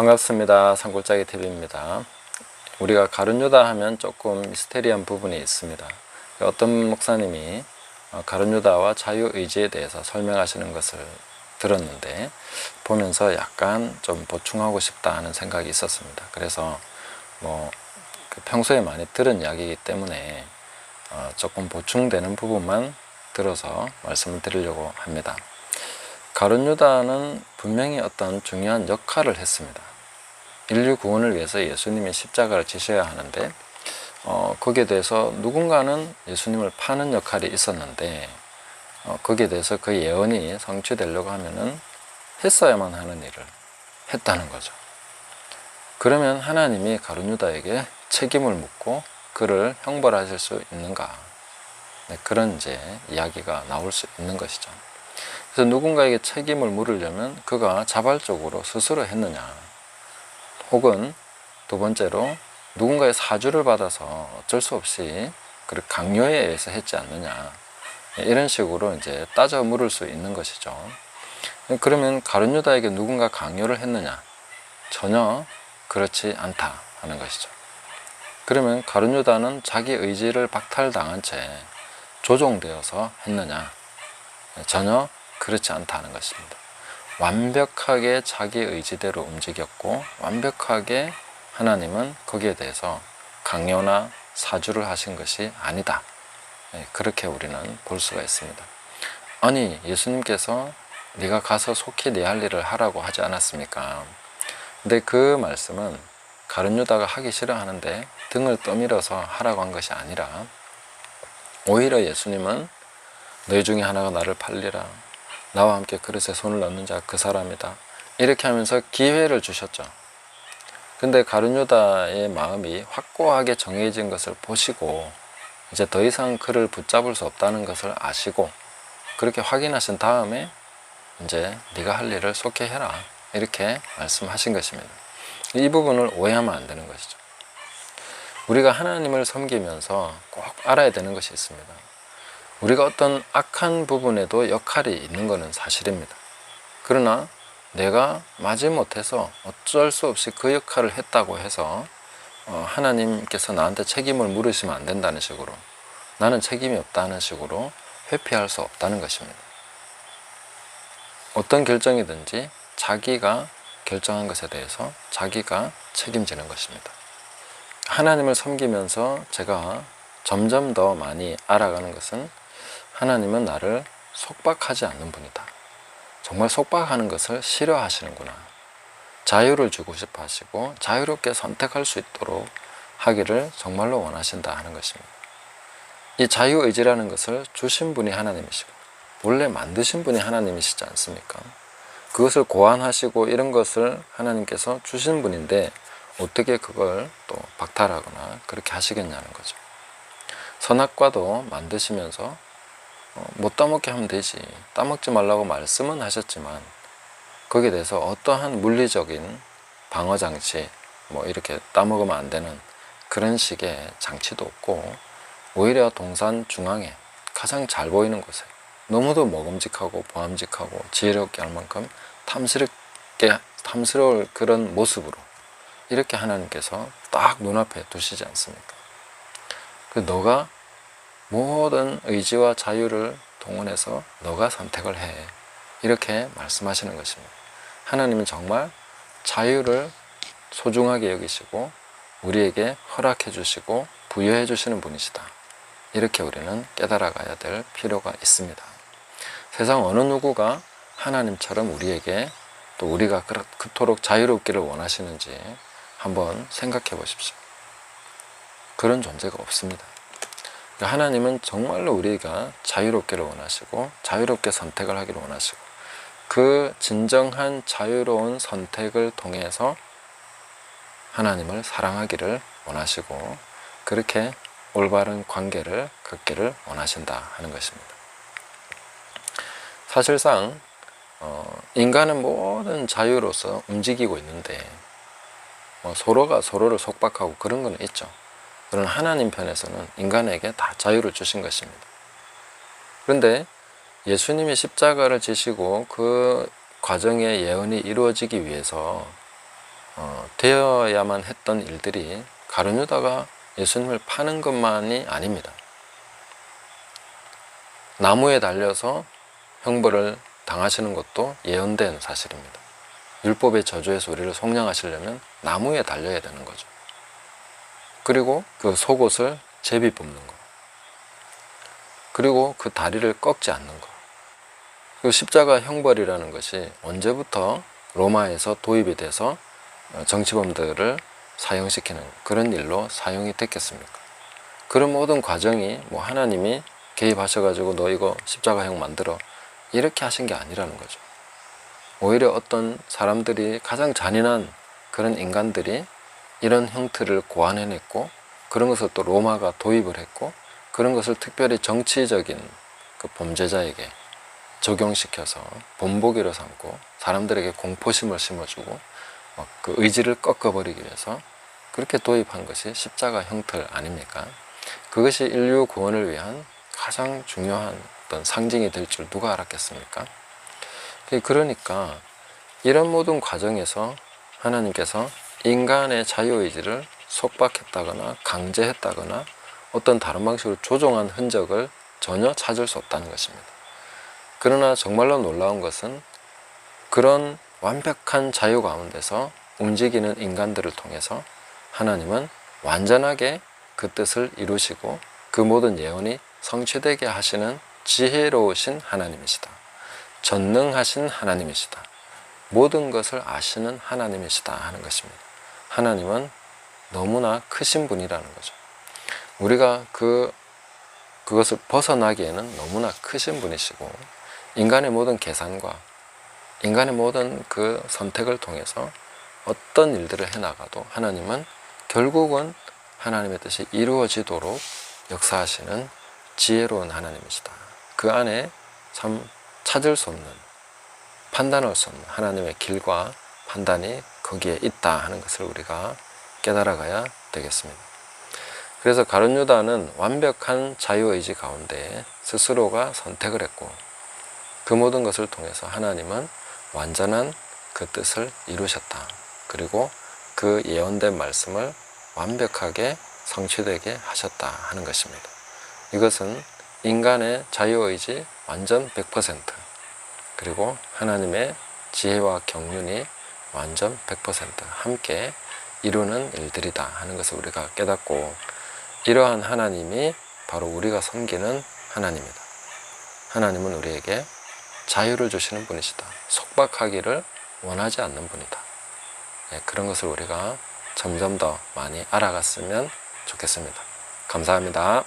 반갑습니다. 산골짜기 TV입니다. 우리가 가룟 유다 하면 조금 미스테리한 부분이 있습니다. 어떤 목사님이 가룟 유다와 자유의지에 대해서 설명하시는 것을 들었는데 보면서 약간 좀 보충하고 싶다 하는 생각이 있었습니다. 그래서 평소에 많이 들은 이야기이기 때문에 조금 보충되는 부분만 들어서 말씀을 드리려고 합니다. 가룟 유다는 분명히 어떤 중요한 역할을 했습니다. 인류 구원을 위해서 예수님이 십자가를 지셔야 하는데 거기에 대해서 누군가는 예수님을 파는 역할이 있었는데 거기에 대해서 그 예언이 성취되려고 하면은 했어야만 하는 일을 했다는 거죠. 그러면 하나님이 가룟 유다에게 책임을 묻고 그를 형벌하실 수 있는가? 네, 그런 이제 이야기가 나올 수 있는 것이죠. 그래서 누군가에게 책임을 물으려면 그가 자발적으로 스스로 했느냐, 혹은 두 번째로 누군가의 사주를 받아서 어쩔 수 없이 그렇게 강요에 의해서 했지 않느냐, 이런 식으로 이제 따져 물을 수 있는 것이죠. 그러면 가룟 유다에게 누군가 강요를 했느냐? 전혀 그렇지 않다 하는 것이죠. 그러면 가룟 유다는 자기 의지를 박탈당한 채 조종되어서 했느냐? 전혀 그렇지 않다는 것입니다. 완벽하게 자기 의지대로 움직였고 완벽하게 하나님은 거기에 대해서 강요나 사주를 하신 것이 아니다. 그렇게 우리는 볼 수가 있습니다. 아니, 예수님께서 네가 가서 속히 네 할 일을 하라고 하지 않았습니까? 근데 그 말씀은 가룟 유다가 하기 싫어하는데 등을 떠밀어서 하라고 한 것이 아니라 오히려 예수님은 너희 중에 하나가 나를 팔리라, 나와 함께 그릇에 손을 넣는 자가 그 사람이다, 이렇게 하면서 기회를 주셨죠. 근데 가룟 유다의 마음이 확고하게 정해진 것을 보시고 이제 더 이상 그를 붙잡을 수 없다는 것을 아시고 그렇게 확인하신 다음에 이제 네가 할 일을 속히 해라, 이렇게 말씀하신 것입니다. 이 부분을 오해하면 안 되는 것이죠. 우리가 하나님을 섬기면서 꼭 알아야 되는 것이 있습니다. 우리가 어떤 악한 부분에도 역할이 있는 것은 사실입니다. 그러나 내가 마지못해서 어쩔 수 없이 그 역할을 했다고 해서 하나님께서 나한테 책임을 물으시면 안 된다는 식으로, 나는 책임이 없다는 식으로 회피할 수 없다는 것입니다. 어떤 결정이든지 자기가 결정한 것에 대해서 자기가 책임지는 것입니다. 하나님을 섬기면서 제가 점점 더 많이 알아가는 것은 하나님은 나를 속박하지 않는 분이다. 정말 속박하는 것을 싫어하시는구나. 자유를 주고 싶어 하시고 자유롭게 선택할 수 있도록 하기를 정말로 원하신다 하는 것입니다. 이 자유의지라는 것을 주신 분이 하나님이시고 원래 만드신 분이 하나님이시지 않습니까? 그것을 고안하시고 이런 것을 하나님께서 주신 분인데 어떻게 그걸 또 박탈하거나 그렇게 하시겠냐는 거죠. 선악과도 만드시면서 못 따먹게 하면 되지, 따먹지 말라고 말씀은 하셨지만 거기에 대해서 어떠한 물리적인 방어장치, 이렇게 따먹으면 안 되는 그런 식의 장치도 없고 오히려 동산 중앙에 가장 잘 보이는 곳에 너무도 먹음직하고 보암직하고 지혜롭게 할 만큼 탐스러울 그런 모습으로 이렇게 하나님께서 딱 눈앞에 두시지 않습니까? 너가 모든 의지와 자유를 동원해서 너가 선택을 해, 이렇게 말씀하시는 것입니다. 하나님은 정말 자유를 소중하게 여기시고 우리에게 허락해 주시고 부여해 주시는 분이시다. 이렇게 우리는 깨달아 가야 될 필요가 있습니다. 세상 어느 누구가 하나님처럼 우리에게 또 우리가 그토록 자유롭기를 원하시는지 한번 생각해 보십시오. 그런 존재가 없습니다. 하나님은 정말로 우리가 자유롭기를 원하시고 자유롭게 선택을 하기를 원하시고 그 진정한 자유로운 선택을 통해서 하나님을 사랑하기를 원하시고 그렇게 올바른 관계를 갖기를 원하신다 하는 것입니다. 사실상 인간은 모든 자유로서 움직이고 있는데 서로가 서로를 속박하고 그런 건 있죠. 그러나 하나님 편에서는 인간에게 다 자유를 주신 것입니다. 그런데 예수님이 십자가를 지시고 그 과정의 예언이 이루어지기 위해서 되어야만 했던 일들이 가룟 유다가 예수님을 파는 것만이 아닙니다. 나무에 달려서 형벌을 당하시는 것도 예언된 사실입니다. 율법의 저주에서 우리를 속량하시려면 나무에 달려야 되는 거죠. 그리고 그 속옷을 제비 뽑는 거, 그리고 그 다리를 꺾지 않는 거. 그 십자가 형벌이라는 것이 언제부터 로마에서 도입이 돼서 정치범들을 사형시키는 그런 일로 사용이 됐겠습니까? 그런 모든 과정이 뭐 하나님이 개입하셔가지고 너 이거 십자가형 만들어 이렇게 하신 게 아니라는 거죠. 오히려 어떤 사람들이, 가장 잔인한 그런 인간들이 이런 형태를 고안해냈고, 그런 것을 또 로마가 도입을 했고, 그런 것을 특별히 정치적인 그 범죄자에게 적용시켜서 본보기로 삼고 사람들에게 공포심을 심어주고 그 의지를 꺾어버리기 위해서 그렇게 도입한 것이 십자가 형틀 아닙니까? 그것이 인류 구원을 위한 가장 중요한 어떤 상징이 될 줄 누가 알았겠습니까? 그러니까 이런 모든 과정에서 하나님께서 인간의 자유의지를 속박했다거나 강제했다거나 어떤 다른 방식으로 조종한 흔적을 전혀 찾을 수 없다는 것입니다. 그러나 정말로 놀라운 것은 그런 완벽한 자유 가운데서 움직이는 인간들을 통해서 하나님은 완전하게 그 뜻을 이루시고 그 모든 예언이 성취되게 하시는 지혜로우신 하나님이시다. 전능하신 하나님이시다. 모든 것을 아시는 하나님이시다 하는 것입니다. 하나님은 너무나 크신 분이라는 거죠. 우리가 그것을 벗어나기에는 너무나 크신 분이시고, 인간의 모든 계산과 인간의 모든 그 선택을 통해서 어떤 일들을 해나가도 하나님은 결국은 하나님의 뜻이 이루어지도록 역사하시는 지혜로운 하나님이시다. 그 안에 참 찾을 수 없는, 판단할 수 없는 하나님의 길과 판단이 거기에 있다 하는 것을 우리가 깨달아가야 되겠습니다. 그래서 가룟 유다는 완벽한 자유의지 가운데 스스로가 선택을 했고, 그 모든 것을 통해서 하나님은 완전한 그 뜻을 이루셨다. 그리고 그 예언된 말씀을 완벽하게 성취되게 하셨다 하는 것입니다. 이것은 인간의 자유의지 완전 100%, 그리고 하나님의 지혜와 경륜이 완전 100% 함께 이루는 일들이다 하는 것을 우리가 깨닫고, 이러한 하나님이 바로 우리가 섬기는 하나님이다. 하나님은 우리에게 자유를 주시는 분이시다. 속박하기를 원하지 않는 분이다. 그런 것을 우리가 점점 더 많이 알아갔으면 좋겠습니다. 감사합니다.